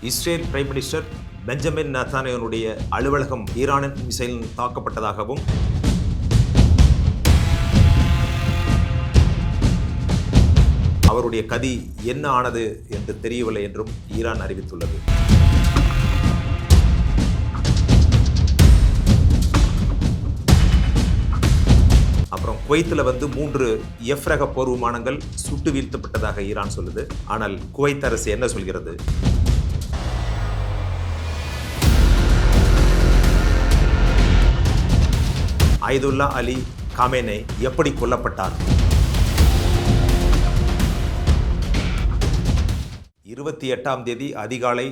Israel prime minister Benjamin நெதன்யாஹுவினுடைய அலுவலகம் ஈரானின் missile தாக்கப்பட்டதாகவும் அவருடைய கதி என்ன ஆனது என்று தெரியவில்லை என்றும் ஈரான் அறிவித்துள்ளது. அப்புறம் குவைத்தில் 3 எஃப் ரக போர் விமானங்கள் சுட்டு வீழ்த்தப்பட்டதாக ஈரான் சொல்லுது. ஆனால் குவைத் அரசு என்ன சொல்கிறது? அயதுல்லா அலி காமேனே எப்படி கொல்லப்பட்டார்? 28ஆம் தேதி அதிகாலை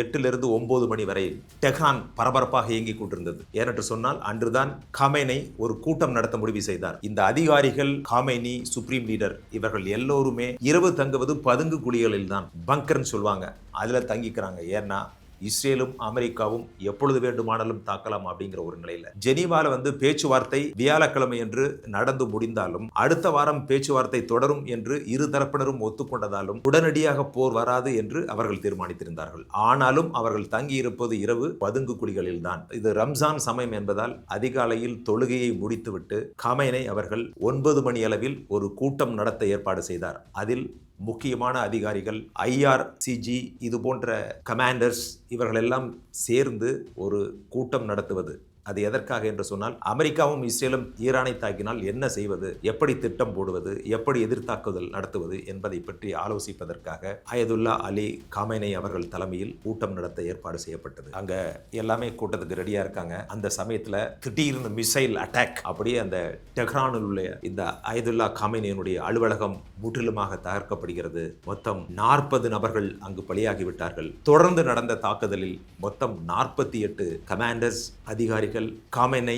8லிருந்து 9 மணி வரை டெஹ்ரான் பரபரப்பாக இயங்கிக் கொண்டிருந்தது. ஏனென்று சொன்னால் அன்றுதான் காமேனி ஒரு கூட்டம் நடத்த முடிவு செய்தார். இந்த அதிகாரிகள், காமேனி, சுப்ரீம் லீடர், இவர்கள் எல்லோருமே இரவு தங்குவது பதுங்கு குழிகளில் தான், பங்கர்னு சொல்லுவாங்க, அதில் தங்கிக்கிறாங்க. ஏன்னா இஸ்ரேலும் அமெரிக்காவும் எப்பொழுது வேண்டுமானாலும் தாக்கலாம் அப்படிங்கிற ஒரு நிலையில ஜெனீவால பேச்சுவார்த்தை வியாழக்கிழமை என்று நடந்து முடிந்தாலும் அடுத்த வாரம் பேச்சுவார்த்தை தொடரும் என்று இரு தரப்பினரும் ஒத்துக்கொண்டதாலும் உடனடியாக போர் வராது என்று அவர்கள் தீர்மானித்திருந்தார்கள். ஆனாலும் அவர்கள் தங்கி இருப்பது இரவு பதுங்கு குழிகளில் தான். இது ரம்ஜான் சமயம் என்பதால் அதிகாலையில் தொழுகையை முடித்துவிட்டு காமேனி அவர்கள் 9 மணி அளவில் ஒரு கூட்டம் நடத்த ஏற்பாடு செய்தார். அதில் முக்கியமான அதிகாரிகள், IRCG இது போன்ற கமாண்டர்ஸ் இவர்கள் எல்லாம் சேர்ந்து ஒரு கூட்டம் நடத்துவது. அது எதற்காக என்று சொன்னால், அமெரிக்காவும் இஸ்ரேலும் ஈரானை தாக்கினால் என்ன செய்வது, எப்படி திட்டம் போடுவது, எப்படி எதிர்த்தாக்குதல் நடத்துவது என்பதை பற்றி ஆலோசிப்பதற்காக அயதுல்லா அலி காமேனி அவர்கள் தலைமையில் கூட்டம் நடத்த ஏற்பாடு செய்யப்பட்டது. அங்க எல்லாமே கூட்டத்துக்கு ரெடியா இருக்காங்க. அந்த சமயத்துல திடீர்னு மிசைல் அட்டாக், அப்படியே அந்த டெஹ்ரானில் உள்ள இந்த அயதுல்லா காமேனியினுடைய அலுவலகம் முற்றிலுமாக தகர்க்கப்படுகிறது. மொத்தம் 40 நபர்கள் அங்கு பலியாகிவிட்டார்கள். தொடர்ந்து நடந்த தாக்குதலில் மொத்தம் 48 கமாண்டர்ஸ், அதிகாரிகள், காமேனி,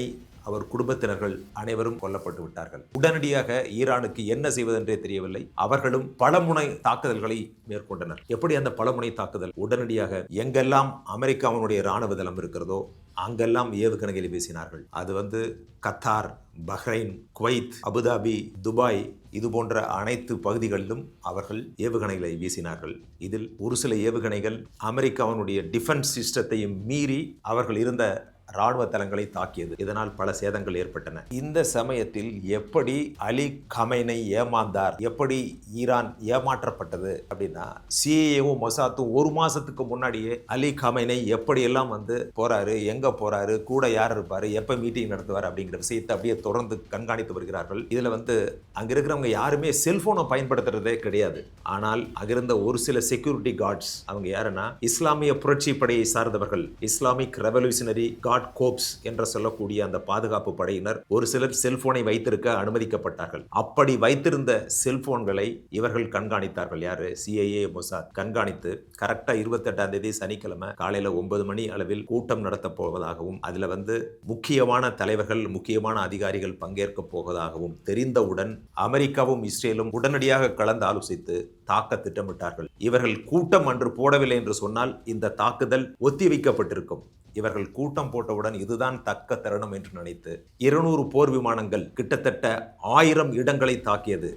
அவர் குடும்பத்தினர்கள் அனைவரும் கொல்லப்பட்டு விட்டார்கள். உடனடியாக ஈரானுக்கு என்ன செய்வதென்றே தெரியவில்லை. அவர்களும் பலமுனை தாக்குதல்களை மேற்கொண்டனர். எப்படி அந்த பலமுனை தாக்குதல்? உடனடியாக எங்கெல்லாம் அமெரிக்காவினுடைய இராணுவ தளம் இருக்கிறதோ அங்கெல்லாம் ஏவுகணைகளை வீசினார்கள். அது Qatar, Bahrain, Kuwait, Abu Dhabi, Dubai இது போன்ற அனைத்து பகுதிகளிலும் அவர்கள் ஏவுகணைகளை வீசினார்கள். இதில் ஒரு சில ஏவுகணைகள் அமெரிக்காவினுடைய டிஃபென்ஸ் சிஸ்டத்தையும் மீறி அவர்கள் இருந்த ராணுவ தளங்களை தாக்கியது. இதனால் பல சேதங்கள் ஏற்பட்டன. இந்த சமயத்தில் எப்படி அலி காமேனி ஏமாந்தார், எப்படி ஈரான் ஏமாற்றப்பட்டது அப்படின்னா, சிஏவும் மொசாத்தும் 1 மாசத்துக்கு முன்னாடியே அலி காமேனி எப்படியெல்லாம் போறாரு, எங்க போறாரு, கூட யார் இருப்பாரு, எப்ப மீட்டிங் நடத்துவார் அப்படிங்கிற விஷயத்தை அப்படியே தொடர்ந்து கண்காணித்து வருகிறார்கள். இதுல அங்க இருக்கிறவங்க யாருமே செல்போனை பயன்படுத்துறதே கிடையாது. ஆனால் அங்கிருந்த ஒரு சில செக்யூரிட்டி கார்ட்ஸ், அவங்க யாருன்னா இஸ்லாமிய புரட்சி படையை சார்ந்தவர்கள், இஸ்லாமிக் ரெவல்யூஷனரி கார்ட் கோப்ஸ் என்று சொல்லக்கூடிய அந்த பாதுகாப்பு படையினர் ஒரு சிலர் செல்போனை வைத்திருக்க அனுமதிக்கப்பட்டார்கள். அப்படி வைத்திருந்த செல்போன்களை இவர்கள் கண்காணித்தார்கள். யாரு? CIA, மொசாத் கண்காணித்து கரெக்டா 28ஆம் தேதி சனிக்கிழமை காலையில 9 மணி அளவில் கூட்டம் நடத்த போவதாகவும் அதுல முக்கியமான தலைவர்கள், முக்கியமான அதிகாரிகள் பங்கேற்க போவதாகவும் தெரிந்தவுடன் அமெரிக்காவும் இஸ்ரேலும் உடனடியாக கலந்து ஆலோசித்து தாக்க திட்டமிட்டார்கள். இவர்கள் கூட்டம் அன்று போடவில்லை என்று சொன்னால் இந்த தாக்குதல் ஒத்திவைக்கப்பட்டிருக்கும். இவர்கள் கூட்டம் போட்டவுடன் இதுதான் தக்க தருணம் என்று நினைத்து 200 போர் விமானங்கள் கிட்டத்தட்ட 1000 இடங்களை தாக்கியது.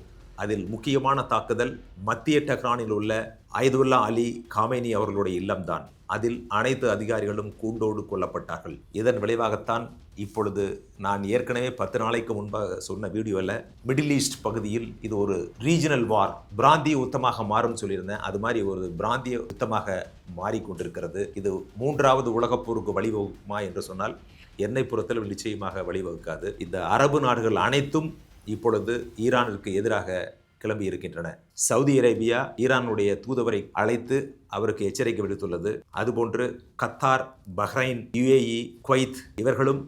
அதில் முக்கியமான தாக்குதல் மத்திய டெஹ்ரானில் உள்ள அயதுல்லா அலி காமேனி அவர்களுடைய இல்லம்தான். அதில் அனைத்து அதிகாரிகளும் கூண்டோடு கொல்லப்பட்டார்கள். இதன் விளைவாகத்தான் இப்பொழுது நான் ஏற்கனவே 10 நாளைக்கு முன்பாக சொன்ன வீடியோவில் மிடில் ஈஸ்ட் பகுதியில் இது ஒரு ரீஜனல் வார், பிராந்திய யுத்தமாக மாறும் சொல்லியிருந்தேன். அது மாதிரி ஒரு பிராந்திய யுத்தமாக மாறிக்கொண்டிருக்கிறது. இது 3வது உலகப் போருக்கு வழிவகுக்குமா என்று சொன்னால் என்னை பொறுத்தளவு நிச்சயமாக வழிவகுக்காது. இந்த அரபு நாடுகள் அனைத்தும் இப்பொழுது ஈரானிற்கு எதிராக கிளம்பி இருக்கின்றன. சவுதி அரேபியா ஈரானுடைய தூதுவரை அழைத்து அவருக்கு எச்சரிக்கை விடுத்துள்ளது. அதுபோன்று கத்தார், பஹ்ரைன், UAE, குவைத் இவர்களும்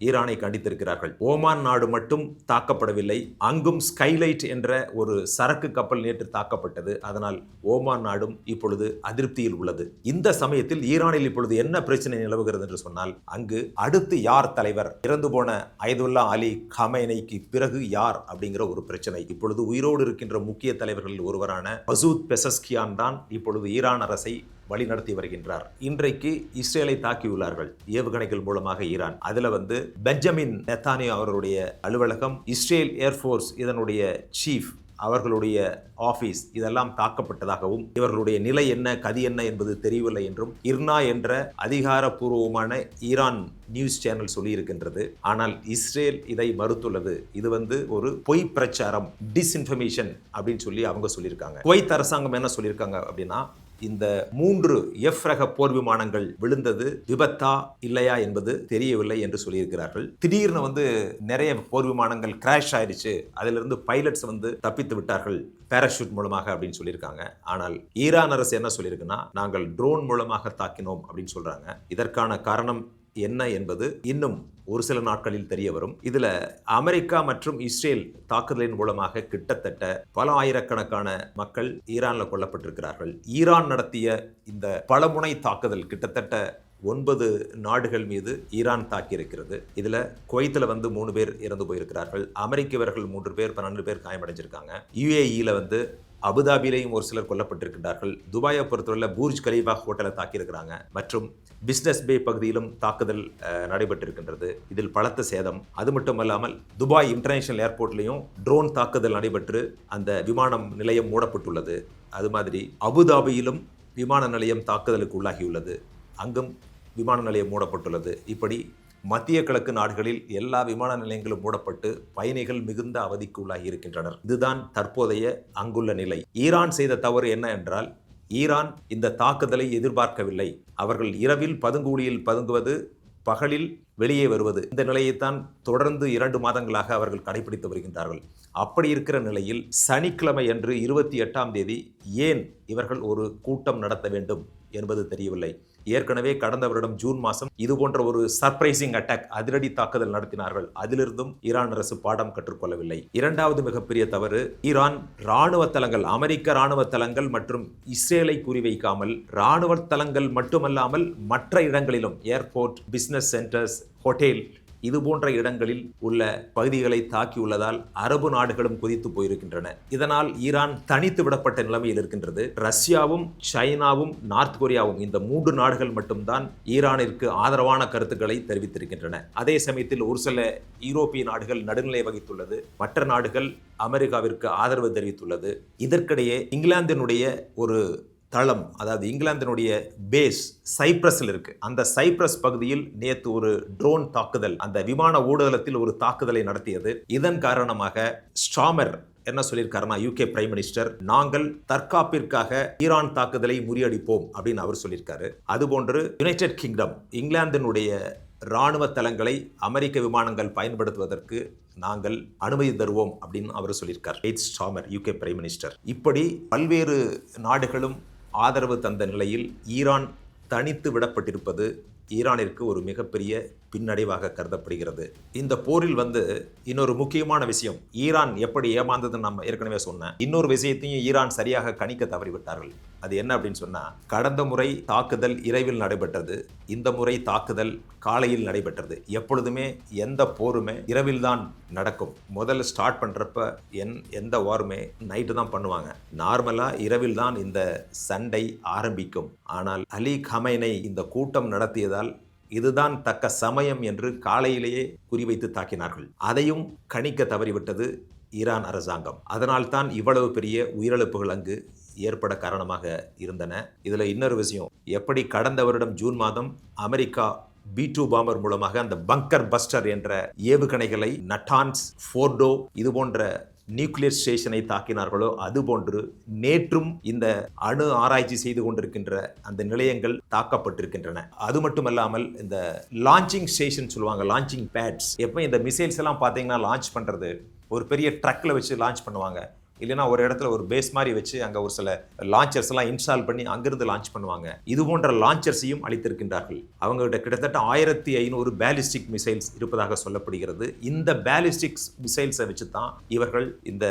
ஈரானை கண்டித்திருக்கிறார்கள். ஓமான் நாடு மட்டும் தாக்கப்படவில்லை. அங்கும் ஸ்கைலைட் என்ற ஒரு சரக்கு கப்பல் நேற்று தாக்கப்பட்டது. அதனால் ஓமான் நாடும் இப்பொழுது அதிருப்தியில் உள்ளது. இந்த சமயத்தில் ஈரானில் இப்பொழுது என்ன பிரச்சனை நிலவுகிறது என்று சொன்னால், அங்கு அடுத்து யார் தலைவர், இறந்து போன அயதுல்லா அலி காமேனிக்கு பிறகு யார் அப்படிங்கிற ஒரு பிரச்சனை. இப்பொழுது உயிரோடு இருக்கின்ற முக்கிய தலைவர்களில் ஒருவரான மசூத் பெசஸ்கியான் தான் இப்பொழுது ஈரான் அரசை வழிநடத்தி வருகின்றார். இன்றைக்கு இஸ்ரேலை தாக்கியுள்ளார்கள் ஏவுகணைகள் மூலமாக ஈரான். அதுல பெஞ்சமின் நெதன்யாஹு அவருடைய அலுவலகம், இஸ்ரேல் ஏர்ஃபோர்ஸ் இதனுடைய சீஃப் அவர்களுடைய ஆபீஸ் இதெல்லாம் தாக்கப்பட்டதாகவும் இவர்களுடைய நிலை என்ன கதி என்ன என்பது தெரியவில்லை என்றும் இர்னா என்ற அதிகாரப்பூர்வமான ஈரான் நியூஸ் சேனல் சொல்லியிருக்கின்றது. ஆனால் இஸ்ரேல் இதை மறுத்துள்ளது. இது ஒரு பொய் பிரச்சாரம், டிஸ்இன்ஃபர்மேஷன் அப்படின்னு சொல்லி அவங்க சொல்லியிருக்காங்க. குவைத் அரசாங்கம் என்ன சொல்லியிருக்காங்க அப்படின்னா, இந்த 3 எஃப் ரக போர் விமானங்கள் விழுந்தது விபத்தா இல்லையா என்பது தெரியவில்லை என்று சொல்லியிருக்கிறார்கள். திடீர்னு நிறைய போர் விமானங்கள் கிராஷ் ஆயிடுச்சு, அதிலிருந்து பைலட்ஸ் தப்பித்து விட்டார்கள் பேராஷூட் மூலமாக அப்படின்னு சொல்லியிருக்காங்க. ஆனால் ஈரான் அரசு என்ன சொல்லியிருக்குன்னா, நாங்கள் ட்ரோன் மூலமாக தாக்கினோம் அப்படின்னு சொல்றாங்க. இதற்கான காரணம் என்ன என்பது இன்னும் ஒரு சில நாட்களில் தெரிய வரும். இதுல அமெரிக்கா மற்றும் இஸ்ரேல் தாக்குதலின் மூலமாக கிட்டத்தட்ட பல ஆயிரக்கணக்கான மக்கள் ஈரான்ல கொல்லப்பட்டிருக்கிறார்கள். ஈரான் நடத்திய இந்த பலமுனை தாக்குதல் கிட்டத்தட்ட 9 நாடுகள் மீது ஈரான் தாக்கி இருக்கிறது. இதுல குவைத்தில் 3 பேர் இறந்து போயிருக்கிறார்கள். அமெரிக்க வீரர்கள் 3 பேர், 12 பேர் காயமடைஞ்சிருக்காங்க. யுஏஇல அபுதாபியிலையும் ஒரு சிலர் கொல்லப்பட்டிருக்கிறார்கள். துபாயை பொறுத்தவரை பூர்ஜ் கலீஃபா ஹோட்டலை தாக்கியிருக்கிறாங்க மற்றும் பிஸ்னஸ் பே பகுதியிலும் தாக்குதல் நடைபெற்றிருக்கின்றது. இதில் பலத்த சேதம். அது மட்டுமல்லாமல் துபாய் இன்டர்நேஷனல் ஏர்போர்ட்லையும் ட்ரோன் தாக்குதல் நடைபெற்று அந்த விமானம் நிலையம் மூடப்பட்டுள்ளது. அது மாதிரி அபுதாபியிலும் விமான நிலையம் தாக்குதலுக்கு உள்ளாகியுள்ளது. அங்கும் விமான நிலையம் மூடப்பட்டுள்ளது. இப்படி மத்திய கிழக்கு நாடுகளில் எல்லா விமான நிலையங்களும் மூடப்பட்டு பயணிகள் மிகுந்த அவதிக்கு உள்ளாகி இருக்கின்றனர். இதுதான் தற்போதைய அங்குள்ள நிலை. ஈரான் செய்த தவறு என்ன என்றால், ஈரான் இந்த தாக்குதலை எதிர்பார்க்கவில்லை. அவர்கள் இரவில் பதுங்குழியில் பதுங்குவது, பகலில் வெளியே வருவது, இந்த நிலையைத்தான் தொடர்ந்து 2 மாதங்களாக அவர்கள் கடைபிடித்து வருகின்றார்கள். அப்படி இருக்கிற நிலையில் சனிக்கிழமை அன்று 28ஆம் தேதி ஏன் இவர்கள் ஒரு கூட்டம் நடத்த வேண்டும் என்பது தெரியவில்லை. ஏற்கனவே கடந்த வருடம் ஜூன் மாதம் இது போன்ற ஒரு சர்ப்ரைசிங் அட்டாக், அதிரடி தாக்குதல் நடத்தினார்கள். அதிலிருந்தும் ஈரான் அரசு பாடம் கற்றுக்கொள்ளவில்லை. இரண்டாவது மிகப்பெரிய தவறு, ஈரான் ராணுவ தளங்கள், அமெரிக்க ராணுவ தளங்கள் மற்றும் இஸ்ரேலை குறிவைக்காமல் ராணுவ தளங்கள் மட்டுமல்லாமல் மற்ற இடங்களிலும் ஏர்போர்ட், பிசினஸ் சென்டர்ஸ், ஹோட்டல் இது போன்ற இடங்களில் உள்ள பகுதிகளை தாக்கியுள்ளதால் அரபு நாடுகளும் கொதித்து போயிருக்கின்றன. இதனால் ஈரான் தனித்து விடப்பட்ட நிலைமையில் இருக்கின்றது. ரஷ்யாவும் சைனாவும் நார்த் கொரியாவும் இந்த 3 நாடுகள் மட்டும்தான் ஈரானிற்கு ஆதரவான கருத்துக்களை தெரிவித்திருக்கின்றன. அதே சமயத்தில் ஒரு சில யூரோப்பிய நாடுகள் நடுநிலை வகித்துள்ளது. மற்ற நாடுகள் அமெரிக்காவிற்கு ஆதரவு தெரிவித்துள்ளது. இதற்கிடையே இங்கிலாந்தினுடைய ஒரு தளம், அதாவது இங்கிலாந்தினுடைய பேஸ் சைப்ரஸில் இருக்கு. அந்த சைப்ரஸ் பகுதியில் நேற்று ஒரு ட்ரோன் தாக்குதல், அந்த விமான ஊடகத்தில் ஒரு தாக்குதலை நடத்தியது. இதன் காரணமாக ஸ்டாமர் என்ன சொல்லியிருக்காருன்னா, யூகே பிரைம் மினிஸ்டர், நாங்கள் தற்காப்பிற்காக ஈரான் தாக்குதலை முறியடிப்போம் அப்படின்னு அவர் சொல்லியிருக்காரு. அதுபோன்று யுனைடெட் கிங்டம், இங்கிலாந்தினுடைய இராணுவ தளங்களை அமெரிக்க விமானங்கள் பயன்படுத்துவதற்கு நாங்கள் அனுமதி தருவோம் அப்படின்னு அவர் சொல்லியிருக்கார். Starmer, UK prime minister. இப்படி பல்வேறு நாடுகளும் ஆதரவு தந்த நிலையில் ஈரான் தனித்து விடப்பட்டிருப்பது ஈரானிற்கு ஒரு மிகப்பெரிய பின்னடைவாக கருதப்படுகிறது. இந்த போரில் இன்னொரு முக்கியமான விஷயம், ஈரான் எப்படி ஏமாந்ததுன்னு நம்ம ஏற்கனவே சொன்னேன். இன்னொரு விஷயத்தையும் ஈரான் சரியாக கணிக்க தவறிவிட்டார்கள். அது என்ன அப்படின்னு சொன்னா, கடந்த முறை தாக்குதல் இரவில் நடைபெற்றது, இந்த முறை தாக்குதல் காலையில் நடைபெற்றது. எப்பொழுதுமே எந்த போருமே இரவில் தான் நடக்கும். முதல்ல ஸ்டார்ட் பண்றப்ப எந்த வாருமே நைட்டு தான் பண்ணுவாங்க. நார்மலா இரவில் தான் இந்த சண்டை ஆரம்பிக்கும். ஆனால் அலி கமைனை இந்த கூட்டம் நடத்தியதால் இதுதான் தக்க சமயம் என்று காலையிலேயே குறிவைத்து தாக்கினார்கள். அதையும் கணிக்க தவறிவிட்டது ஈரான் அரசாங்கம். அதனால் தான் இவ்வளவு பெரிய உயிரிழப்புகள் அங்கு ஏற்பட காரணமாக இருந்தன. இதுல இன்னொரு விஷயம், எப்படி கடந்த வருடம் ஜூன் மாதம் அமெரிக்கா B-2 பாம்பர் மூலமாக அந்த பங்கர் பஸ்டர் என்ற ஏவுகணைகளை நட்டான்ஸ், ஃபோர்டோ இது போன்ற நியூக்ளியர் ஸ்டேஷனை தாக்கினார்களோ, அதுபோன்று நேற்றும் இந்த அணு ஆராய்ச்சி செய்து கொண்டிருக்கின்ற அந்த நிலையங்கள் தாக்கப்பட்டிருக்கின்றன. அது மட்டுமல்லாமல் இந்த லான்ச்சிங் ஸ்டேஷன் சொல்லுவாங்க, லான்ச்சிங் பேட்ஸ், எப்போ இந்த மிசைல்ஸ் எல்லாம் பார்த்தீங்கன்னா லான்ச் பண்ணுறது ஒரு பெரிய ட்ரக்கில் வச்சு லான்ச் பண்ணுவாங்க, இல்லைன்னா ஒரு இடத்துல ஒரு பேஸ் மாதிரி வச்சு அங்கே ஒரு சில லான்ச்சர்ஸ் எல்லாம் இன்ஸ்டால் பண்ணி அங்கிருந்து லான்ச் பண்ணுவாங்க. இது போன்ற லான்ச்சர்ஸையும் அளித்திருக்கின்றார்கள். அவங்ககிட்ட கிட்டத்தட்ட 1500 பேலிஸ்டிக் மிசைல்ஸ் இருப்பதாக சொல்லப்படுகிறது. இந்த பேலிஸ்டிக் மிசைல்ஸை வச்சு தான் இவர்கள் இந்த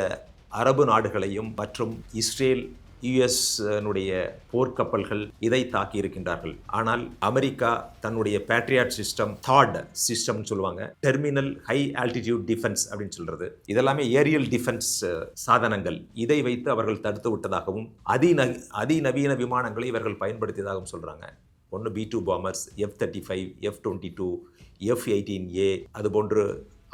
அரபு நாடுகளையும் மற்றும் இஸ்ரேல், US போர்க்கப்பல்கள் இதை தாக்கி இருக்கின்றார்கள். ஆனால் அமெரிக்கா தன்னுடைய பேட்ரியாட் சிஸ்டம், தாட் சிஸ்டம் சொல்லுவாங்க, டெர்மினல் ஹை ஆல்டிடியூட் டிஃபென்ஸ் அப்படின்னு சொல்றது, இதெல்லாமே ஏரியல் டிஃபென்ஸ் சாதனங்கள், இதை வைத்து அவர்கள் தடுத்து விட்டதாகவும் அதிநவீன விமானங்களை இவர்கள் பயன்படுத்தியதாகவும் சொல்றாங்க. ஒன்று B-2 bombers, F-35, F-22, F-18A, அதுபோன்று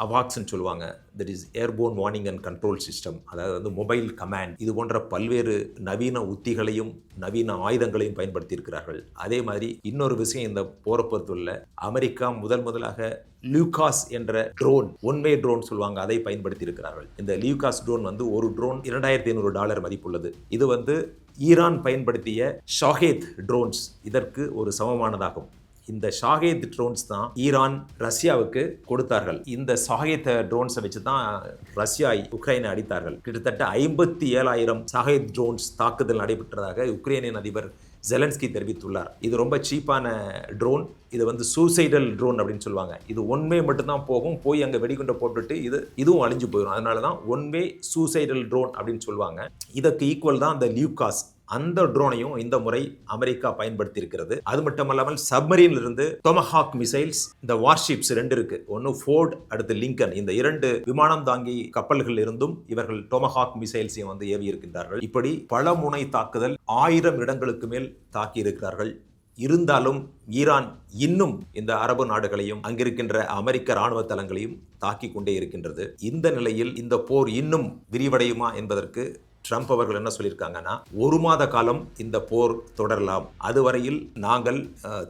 அவாக்ஸ்ன்னு சொல்லுவாங்க, that is airborne warning and control system, அதாவது வந்து மொபைல் கமாண்ட், இது போன்ற பல்வேறு நவீன உத்திகளையும் நவீன ஆயுதங்களையும் பயன்படுத்தி இருக்கிறார்கள். அதே மாதிரி இன்னொரு விஷயம், இந்த போரை பொறுத்துள்ள அமெரிக்கா முதலாக லியூகாஸ் என்ற ட்ரோன், ஒன்வே ட்ரோன் சொல்லுவாங்க, அதை பயன்படுத்தி இருக்கிறார்கள். இந்த லியூகாஸ் ட்ரோன் வந்து ஒரு ட்ரோன் $2500 மதிப்புள்ளது. இது வந்து ஈரான் பயன்படுத்திய ஷாஹேத் ட்ரோன்ஸ் இதற்கு ஒரு சமமானதாகும். இந்த ஷாஹேத் ட்ரோன்ஸ் தான் ஈரான் ரஷ்யாவுக்கு கொடுத்தார்கள். இந்த ஷாஹேத் ட்ரோன்ஸை வச்சு தான் ரஷ்யா உக்ரைனை அடித்தார்கள். கிட்டத்தட்ட 57,000 ஷாஹேத் ட்ரோன்ஸ் தாக்குதல் நடைபெற்றதாக உக்ரைனின் அதிபர் ஜெலன்ஸ்கி தெரிவித்துள்ளார். இது ரொம்ப சீப்பான ட்ரோன். இது வந்து சூசைடல் ட்ரோன் அப்படின்னு சொல்லுவாங்க. இது ஒன்வே மட்டும்தான் போகும், போய் அங்கே வெடிகுண்டை போட்டுட்டு இதுவும் அழிஞ்சு போயிடும். அதனால தான் ஒன்வே சூசைடல் ட்ரோன் அப்படின்னு சொல்லுவாங்க. இதற்கு ஈக்குவல் தான் அந்த லியூகாஸ். அந்த ட்ரோனையும் இந்த முறை அமெரிக்கா பயன்படுத்தி இருக்கிறது. அது மட்டுமல்லாமல் சப்மரீன்ல இருந்து டொமஹாக் மிசைல்ஸ், இந்த வார்ஷிப்ஸ் 2 இருக்கு, ஒன்னு ஃபோர்ட், அடுத்து லிங்கன். இந்த 2 விமானம் தாங்கி கப்பல்கள் இருந்தும் இவர்கள் டொமஹாக் மிசைல்ஸையும் வந்து ஏவி இருக்கின்றார்கள். இப்படி பல முனை தாக்குதல் 1000 இடங்களுக்கு மேல் தாக்கி இருக்கிறார்கள். இருந்தாலும் ஈரான் இன்னும் இந்த அரபு நாடுகளையும் அங்கிருக்கின்ற அமெரிக்க இராணுவ தளங்களையும் தாக்கி கொண்டே இருக்கின்றது. இந்த நிலையில் இந்த போர் இன்னும் விரிவடையுமா என்பதற்கு ட்ரம்ப் அவர்கள் என்ன சொல்லியிருக்காங்கன்னா, 1 மாத காலம் இந்த போர் தொடரலாம், அதுவரையில் நாங்கள்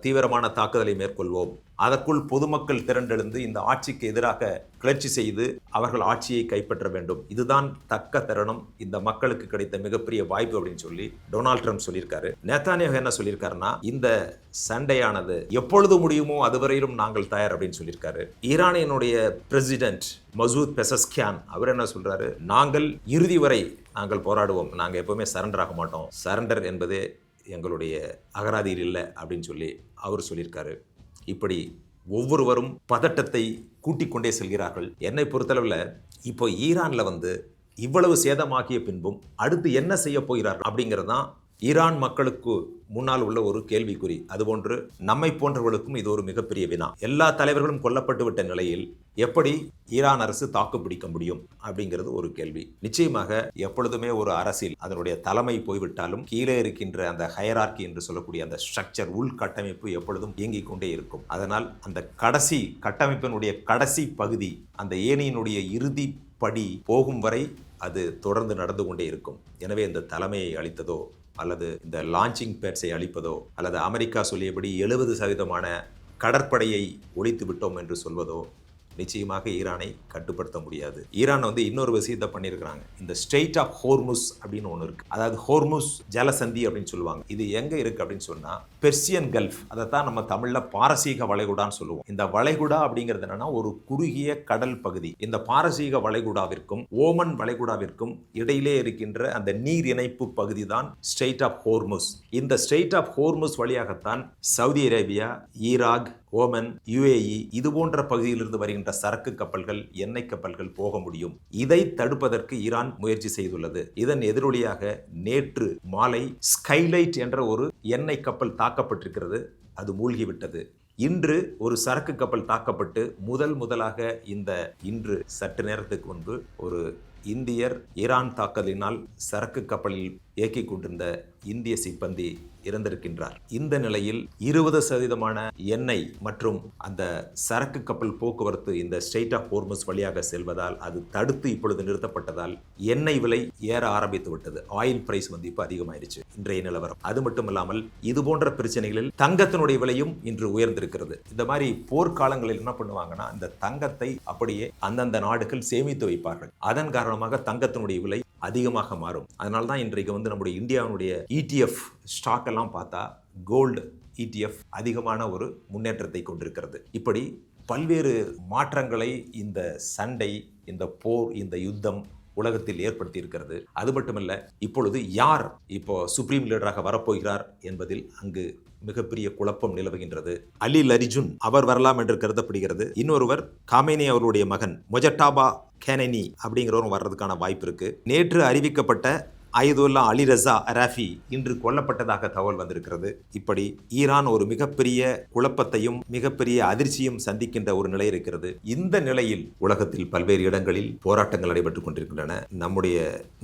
தீவிரமான தாக்குதலை மேற்கொள்வோம், அதற்குள் பொதுமக்கள் திரண்டெழுந்து இந்த ஆட்சிக்கு எதிராக கிளர்ச்சி செய்து அவர்கள் ஆட்சியை கைப்பற்ற வேண்டும், இதுதான் தக்க தருணம், இந்த மக்களுக்கு கிடைத்த மிகப்பெரிய வாய்ப்பு அப்படின்னு சொல்லி டொனால்ட் ட்ரம்ப் சொல்லியிருக்காரு. நேதானியாஹு என்ன சொல்லியிருக்காருன்னா, இந்த சண்டையானது எப்பொழுது முடியுமோ அதுவரையிலும் நாங்கள் தயார் அப்படின்னு சொல்லியிருக்காரு. ஈரானியனுடைய பிரசிடென்ட் மசூத் பெசஸ்கியான் அவர் என்ன சொல்றாரு, நாங்கள் இறுதி வரை நாங்கள் போராடுவோம், நாங்கள் எப்பவுமே சரண்டர் ஆக மாட்டோம், சரண்டர் என்பதே எங்களுடைய அகராதியில் இல்லை அப்படின்னு சொல்லி அவர் சொல்லியிருக்காரு. இப்படி ஒவ்வொருவரும் பதட்டத்தை கூட்டிக் கொண்டே செல்கிறார்கள். என்னை பொறுத்தளவில் இப்போ ஈரான்ல வந்து இவ்வளவு சேதமாக்கிய பின்பும் அடுத்து என்ன செய்ய போகிறார்கள் அப்படிங்கிறது தான் ஈரான் மக்களுக்கு முன்னால் உள்ள ஒரு கேள்விக்குறி. அதுபோன்று நம்மை போன்றவர்களுக்கும் இது ஒரு மிகப்பெரிய வினா. எல்லா தலைவர்களும் கொல்லப்பட்டு விட்ட நிலையில் எப்படி ஈரான் அரசு தாக்கு பிடிக்க முடியும் அப்படிங்கிறது ஒரு கேள்வி. நிச்சயமாக எப்பொழுதுமே ஒரு அரசில் அதனுடைய தலைமை போய்விட்டாலும் கீழே இருக்கின்ற அந்த ஹையரார்கி என்று சொல்லக்கூடிய அந்த ஸ்ட்ரக்சர், உள்கட்டமைப்பு எப்பொழுதும் இயங்கிக் கொண்டே இருக்கும். அதனால் அந்த கடைசி கட்டமைப்பினுடைய கடைசி பகுதி, அந்த ஏணியினுடைய இறுதி படி போகும் வரை அது தொடர்ந்து நடந்து கொண்டே இருக்கும். எனவே இந்த தலைமையை அளித்ததோ அல்லது இந்த லான்ச்சிங் பேட்ஸை அளிப்பதோ அல்லது அமெரிக்கா சொல்லியபடி 70% கடற்படையை ஒழித்து விட்டோம் என்று சொல்வதோ நிச்சயமாக ஈரானை கட்டுப்படுத்த முடியாது. ஈரான் வந்து இன்னொரு விஷயத்தை பண்ணியிருக்கிறாங்க. இந்த ஸ்ட்ரெய்ட் ஆஃப் ஹோர்முஸ் அப்படின்னு ஒன்று இருக்கு, அதாவது ஹோர்முஸ் ஜலசந்தி அப்படின்னு சொல்லுவாங்க. இது எங்க இருக்கு அப்படின்னு சொன்னா பெர்சியன் கல்ஃப், அதைத்தான் நம்ம தமிழ்ல பாரசீக வளைகுடான்னு சொல்லுவோம். இந்த வளைகுடா அப்படிங்கிறது என்னன்னா ஒரு குறுகிய கடல் பகுதி. இந்த பாரசீக வளைகுடாவிற்கும் ஓமன் வளைகுடாவிற்கும் இடையிலே இருக்கின்ற அந்த நீர் இணைப்பு பகுதி தான் ஸ்ட்ரெய்ட் ஆஃப் ஹோர்முஸ். இந்த ஸ்ட்ரெய்ட் ஆஃப் ஹோர்முஸ் வழியாகத்தான் Saudi Arabia, Iraq, Oman, UAE இது போன்ற பகுதியிலிருந்து வருகின்ற சரக்கு கப்பல்கள், எண்ணெய் கப்பல்கள் போக முடியும். இதை தடுப்பதற்கு ஈரான் முயற்சி செய்துள்ளது. இதன் எதிரொலியாக நேற்று மாலை ஸ்கைலைட் என்ற ஒரு எண்ணெய் கப்பல் தாக்கப்பட்டிருக்கிறது. அது மூழ்கிவிட்டது. இன்று ஒரு சரக்கு கப்பல் தாக்கப்பட்டு முதலாக இன்று சற்று நேரத்துக்கு முன்பு ஒரு இந்தியர் ஈரான் தாக்குதலினால் சரக்கு கப்பலில் இயக்கிக் கொண்டிருந்த இந்திய சிப்பந்தி இறந்திருக்கின்றார். இந்த நிலையில் 20% எண்ணெய் மற்றும் அந்த சரக்கு கப்பல் போக்குவரத்து இந்த ஸ்ட்ரெய்ட் ஆஃப் ஹோர்முஸ் வழியாக செல்வதால் அது தடுத்து இப்பொழுது நிறுத்தப்பட்டதால் எண்ணெய் விலை ஏற ஆரம்பித்து விட்டது. ஆயில் பிரைஸ் வந்து இப்போ அதிகமாயிருச்சு இன்றைய நிலவரம். அது மட்டுமில்லாமல் இது போன்ற பிரச்சனைகளில் தங்கத்தினுடைய விலையும் இன்று உயர்ந்திருக்கிறது. இந்த மாதிரி போர்க்காலங்களில் என்ன பண்ணுவாங்கன்னா, இந்த தங்கத்தை அப்படியே அந்தந்த நாடுகள் சேமித்து வைப்பார்கள். அதன் காரணமாக தங்கத்தினுடைய விலை அதிகமாக மாறும். அதனால தான் இன்றைக்கு வந்து நம்முடைய இந்தியாவுடைய ETF ஸ்டாக் எல்லாம் பார்த்தா கோல்டு ETF அதிகமான ஒரு முன்னேற்றத்தை கொண்டிருக்கிறது. இப்படி பல்வேறு மாற்றங்களை இந்த சண்டை, இந்த போர், இந்த யுத்தம் உலகத்தில் ஏற்படுத்தி இருக்கிறது. அது மட்டுமல்ல, இப்பொழுது யார் இப்போ சுப்ரீம் லீடராக வரப்போகிறார் என்பதில் அங்கு மிகப்பெரிய குழப்பம் நிலவுகின்றது. அலி லரிஜுன் அவர் வரலாம் என்று கருதப்படுகிறது. இன்னொருவர் காமேனி அவருடைய மகன் மொஜட்டாபா கேனனி அப்படிங்கிறவரும் வர்றதுக்கான வாய்ப்பு இருக்கு. நேற்று அறிவிக்கப்பட்ட அயதுல்லா அலி ரஸா அராஃபி இன்று கொல்லப்பட்டதாக தகவல் வந்திருக்கிறது. இப்படி ஈரான் ஒரு மிகப்பெரிய குழப்பத்தையும் மிகப்பெரிய அதிர்ச்சியும் சந்திக்கின்ற ஒரு நிலை இருக்கிறது. இந்த நிலையில் உலகத்தில் பல்வேறு இடங்களில் போராட்டங்கள் நடைபெற்றுக் கொண்டிருக்கின்றன. நம்முடைய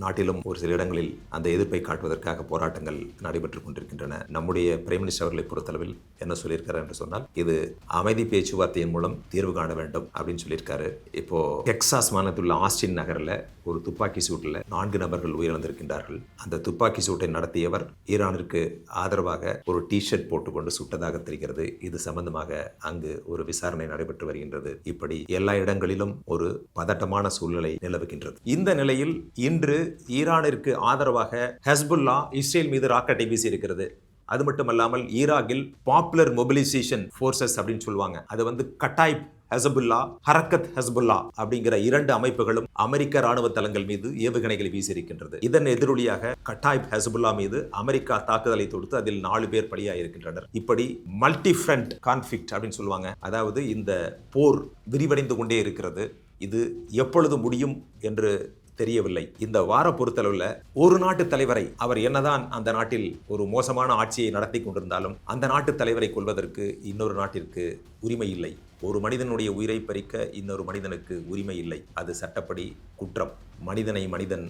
நாட்டிலும் ஒரு சில இடங்களில் அந்த எதிர்ப்பை காட்டுவதற்காக போராட்டங்கள் நடைபெற்றுக் கொண்டிருக்கின்றன. நம்முடைய பிரைம் மினிஸ்டர் அவர்களை பொறுத்தளவில் என்ன சொல்லியிருக்காரு என்று சொன்னால், இது அமைதி பேச்சுவார்த்தையின் மூலம் தீர்வு காண வேண்டும் அப்படின்னு சொல்லியிருக்காரு. இப்போ டெக்சாஸ் மாநிலத்தில் உள்ள ஆஸ்டின் நகரில் ஒரு துப்பாக்கி சூட்டில் 4 நபர்கள் உயிரிழந்திருக்கின்றார்கள். அந்த துப்பாக்கி சூட்டை நடத்தியவர் ஈரானிற்கு ஆதரவாக ஒரு டிஷர்ட் போட்டுக்கொண்டு சுட்டதாக தெரிகிறது. இது சம்பந்தமாக அங்கு ஒரு விசாரணை நடைபெற்று வருகின்றது. இப்படி எல்லா இடங்களிலும் ஒரு பதட்டமான சூழ்நிலை நிலவுகின்றது. இந்த நிலையில் இன்று ஈரானிற்கு ஆதரவாக ஹெஸ்புல்லா இஸ்ரேல் மீது ராக்கெட்டை வீசி இருக்கிறது. அது மட்டுமல்லாமல் ஈராக்கில் பாப்புலர் மொபிலைசேஷன் ஃபோர்சஸ் அப்படின்னு சொல்லுவாங்க, அது கட்டாய் ஹெஸ்புல்லா, ஹரக்கத் ஹெஸ்புல்லா அப்படிங்கிற 2 அமைப்புகளும் அமெரிக்க ராணுவ தளங்கள் மீது ஏவுகணைகளை வீசியிருக்கின்றது. இதன் எதிரொலியாக கட்டாய் ஹெஸ்புல்லா மீது அமெரிக்கா தாக்குதலை தொடுத்து அதில் 4 பேர் பலியாயிருக்கின்றனர். இப்படி மல்டி ஃப்ரண்ட் கான்ஃபிளிக்ட் அப்படின்னு சொல்லுவாங்க. அதாவது இந்த போர் விரிவடைந்து கொண்டே இருக்கிறது. இது எப்பொழுது முடியும் என்று தெரியவில்லை. இந்த வார பொறுத்தளவில் ஒரு நாட்டு தலைவரை, அவர் என்னதான் அந்த நாட்டில் ஒரு மோசமான ஆட்சியை நடத்தி கொண்டிருந்தாலும் அந்த நாட்டு தலைவரை கொல்வதற்கு இன்னொரு நாட்டிற்கு உரிமை இல்லை. ஒரு மனிதனுடைய உயிரை பறிக்க இன்னொரு மனிதனுக்கு உரிமை இல்லை. அது சட்டப்படி குற்றம். மனிதனை மனிதன்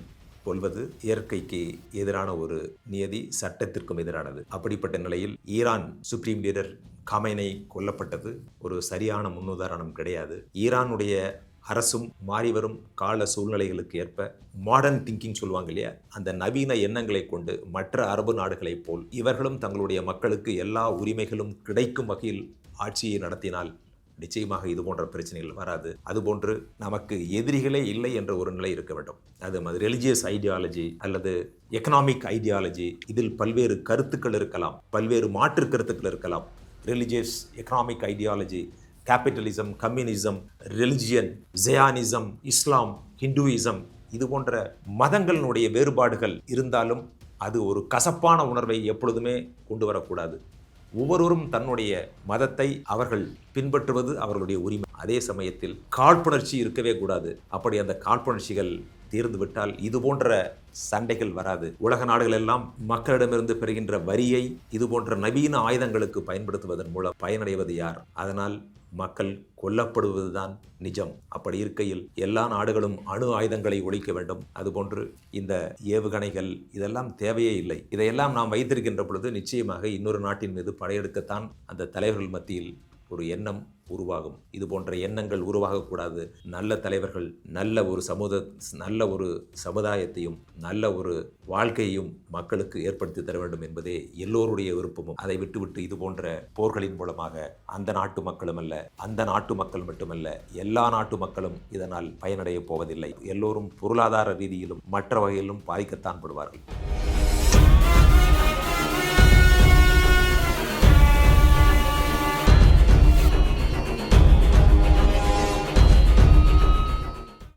கொல்வது இயற்கைக்கு எதிரான ஒரு நியதி, சட்டத்திற்கும் எதிரானது. அப்படிப்பட்ட நிலையில் ஈரான் சுப்ரீம் லீடர் கமைனை கொல்லப்பட்டது ஒரு சரியான முன்னுதாரணம் கிடையாது. ஈரானுடைய அரசும் மாறிவரும் கால சூழ்நிலைகளுக்கு ஏற்ப மாடர்ன் திங்கிங் சொல்லுவாங்க இல்லையா, அந்த நவீன எண்ணங்களை கொண்டு மற்ற அரபு நாடுகளைப் போல் இவர்களும் தங்களுடைய மக்களுக்கு எல்லா உரிமைகளும் கிடைக்கும் வகையில் ஆட்சியை நடத்தினால் நிச்சயமாக இது போன்ற பிரச்சனைகள் வராது. அதுபோன்று நமக்கு எதிரிகளே இல்லை என்ற ஒரு நிலை இருக்க வேண்டும். அது ரிலிஜியஸ் ஐடியாலஜி அல்லது எக்கனாமிக் ஐடியாலஜி, இதில் பல்வேறு கருத்துக்கள் இருக்கலாம், பல்வேறு மாற்று கருத்துக்கள் இருக்கலாம். Religious economic ideology, capitalism, communism, religion, Jainism, இஸ்லாம், ஹிந்துயிசம், இது போன்ற மதங்களினுடைய வேறுபாடுகள் இருந்தாலும் அது ஒரு கசப்பான உணர்வை எப்பொழுதுமே கொண்டு வரக்கூடாது. ஒவ்வொருவரும் தன்னுடைய மதத்தை அவர்கள் பின்பற்றுவது அவர்களுடைய உரிமை. அதே சமயத்தில் காழ்ப்புணர்ச்சி இருக்கவே கூடாது. அப்படி அந்த காழ்ப்புணர்ச்சிகள் தீர்ந்து விட்டால் இது போன்ற சண்டைகள் வராது. உலக நாடுகள் எல்லாம் மக்களிடமிருந்து பெறுகின்ற வரியை இது போன்ற நவீன ஆயுதங்களுக்கு பயன்படுத்துவதன் மூலம் பயனடைவது யார்? அதனால் மக்கள் கொல்லப்படுவதுதான் நிஜம். அப்படி இருக்கையில் எல்லா நாடுகளும் அணு ஆயுதங்களை ஒழிக்க வேண்டும். அதுபோன்று இந்த ஏவுகணைகள் இதெல்லாம் தேவையே இல்லை. இதையெல்லாம் நாம் வைத்திருக்கின்ற பொழுது நிச்சயமாக இன்னொரு நாட்டின் மீது படையெடுக்கத்தான் அந்த தலைவர்கள் மத்தியில் ஒரு எண்ணம் உருவாகும். இது போன்ற எண்ணங்கள் உருவாகக்கூடாது. நல்ல தலைவர்கள் நல்ல ஒரு சமுதாயத்தையும் நல்ல ஒரு வாழ்க்கையையும் மக்களுக்கு ஏற்படுத்தி தர வேண்டும் என்பதே எல்லோருடைய விருப்பமும். அதை விட்டுவிட்டு இது போன்ற போர்களின் மூலமாக அந்த நாட்டு மக்களும் அல்ல, அந்த நாட்டு மக்கள் மட்டுமல்ல, எல்லா நாட்டு மக்களும் இதனால் பயனடைய போவதில்லை. எல்லோரும் பொருளாதார ரீதியிலும் மற்ற வகையிலும் பாதிக்கத்தான் படுவார்கள்.